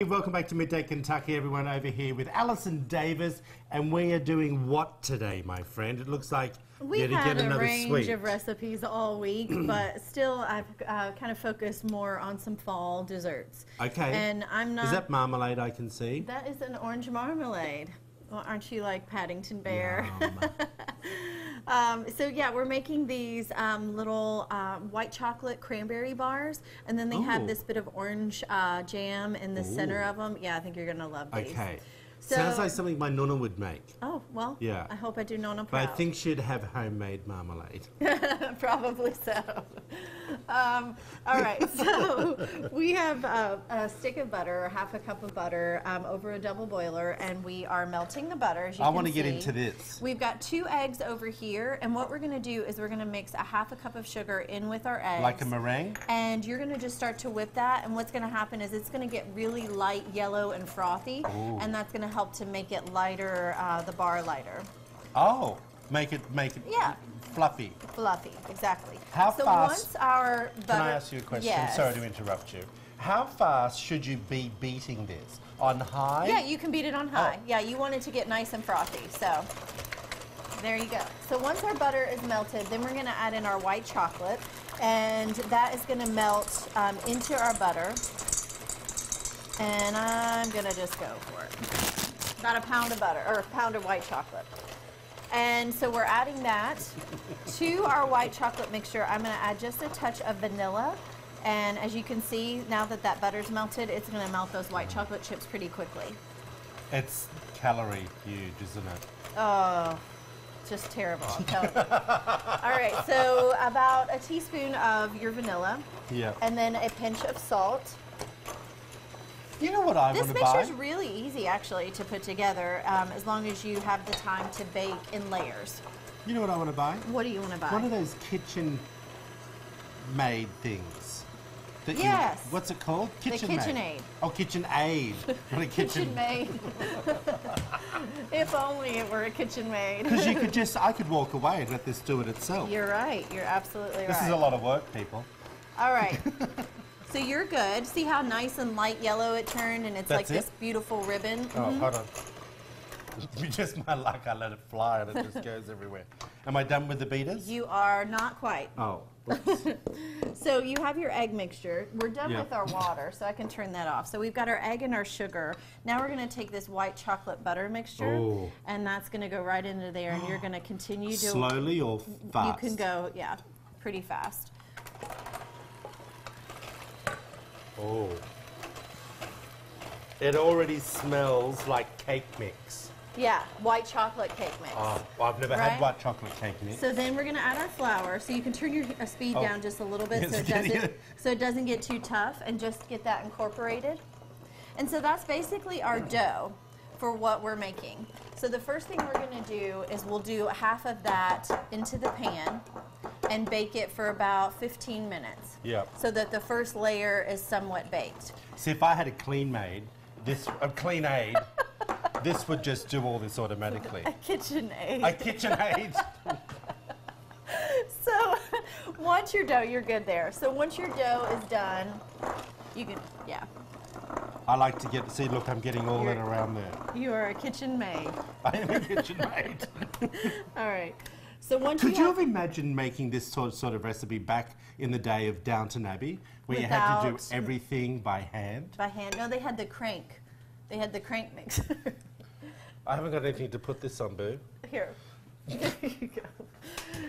Welcome back to Midday Kentucky, everyone. Over here with Alison Davis, and we are doing what today, my friend? It looks like we had a range of recipes all week, but still I've kind of focused more on some fall desserts. Okay. And I'm not... Is that marmalade I can see? That is an orange marmalade. Well, aren't you like Paddington Bear? So yeah, we're making these little white chocolate cranberry bars, and then they have this bit of orange jam in the center of them. Yeah, I think you're gonna love these. Okay. So, sounds like something my nonna would make. Oh, well, yeah. I hope I do nonna proud. But I think she'd have homemade marmalade. Probably so. All right, so we have a stick of butter, or half a cup of butter, over a double boiler, and we are melting the butter, as you can see. I want to get into this. We've got 2 eggs over here, and what we're going to do is we're going to mix a half a cup of sugar in with our eggs. Like a meringue? And you're going to just start to whip that, and what's going to happen is it's going to get really light yellow and frothy, and that's going to help to make it lighter, the bar lighter. Oh, make it yeah. Fluffy. Fluffy, exactly. How so fast? Once our butter, can I ask you a question? Yes. Sorry to interrupt you. How fast should you be beating this? On high? Yeah, you can beat it on high. Oh. Yeah, you want it to get nice and frothy. So there you go. So once our butter is melted, then we're going to add in our white chocolate, and that is going to melt into our butter. And I'm going to just go for it. About a pound of butter, or a pound of white chocolate. And so we're adding that to our white chocolate mixture. I'm going to add just a touch of vanilla. And as you can see, now that that butter's melted, it's going to melt those white chocolate chips pretty quickly. It's calorie huge, isn't it? Oh, just terrible, I'm telling you. All right, so about a teaspoon of your vanilla. Yeah. And then a pinch of salt. You know what I want to buy? This mixture is really easy, actually, to put together, as long as you have the time to bake in layers. You know what I want to buy? What do you want to buy? One of those kitchen-made things. That yes. What's it called? KitchenAid. Oh, KitchenAid. Not a kitchen. KitchenMaid. If only it were a KitchenMaid. Because you could I could walk away and let this do it itself. You're right. You're absolutely right. This is a lot of work, people. All right. So you're good. See how nice and light yellow it turned, and it's like this beautiful ribbon? Oh, hold on. Just my luck, I let it fly and it just goes everywhere. Am I done with the beaters? You are not quite. Oh. So you have your egg mixture. We're done with our water, so I can turn that off. So we've got our egg and our sugar. Now we're going to take this white chocolate butter mixture, and that's going to go right into there, and you're going to continue to... Slowly or fast? You can go, yeah, pretty fast. Oh. It already smells like cake mix. Yeah, white chocolate cake mix. Oh, well, I've never had white chocolate cake mix. So then we're going to add our flour. So you can turn your speed down just a little bit so it doesn't get too tough, and just get that incorporated. And so that's basically our dough for what we're making. So the first thing we're going to do is we'll do half of that into the pan and bake it for about 15 minutes. Yeah. So that the first layer is somewhat baked. See, if I had a KitchenAid, this would just do all this automatically. A KitchenAid. A KitchenAid. So once your dough, you're good there. So once your dough is done, you can, I like to get, see, look, I'm getting all that around there. You are a KitchenMaid. I am a KitchenMaid. All right. So once Could you have imagined making this sort of recipe back in the day of Downton Abbey, where you had to do everything by hand? By hand. No, they had the crank. They had the crank mixer. I haven't got anything to put this on, boo. Here. There you go.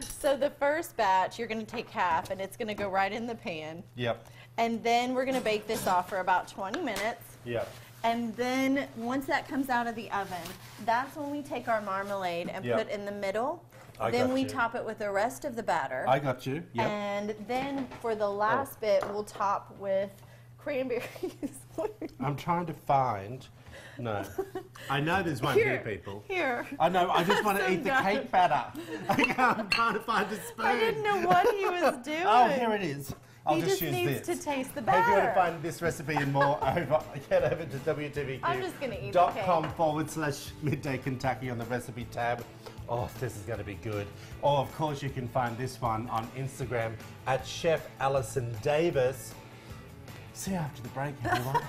So the first batch, you're going to take half, and it's going to go right in the pan. Yep. And then we're going to bake this off for about 20 minutes. Yep. And then once that comes out of the oven, that's when we take our marmalade and put in the middle. Then we top it with the rest of the batter. I got you. Yep. And then for the last bit, we'll top with cranberries. I'm trying to find... No. I know there's one here, people. Here. I know, I just want to eat the cake batter. I'm trying to find a spoon. I didn't know what he was doing. Oh, here it is. I'll just use needs this. to taste the batter. If you want to find this recipe and more, head over to WTVQ.com/Midday Kentucky on the recipe tab. Oh, this is going to be good. Or, of course, you can find this one on Instagram at Chef Alison Davis. See you after the break, everyone.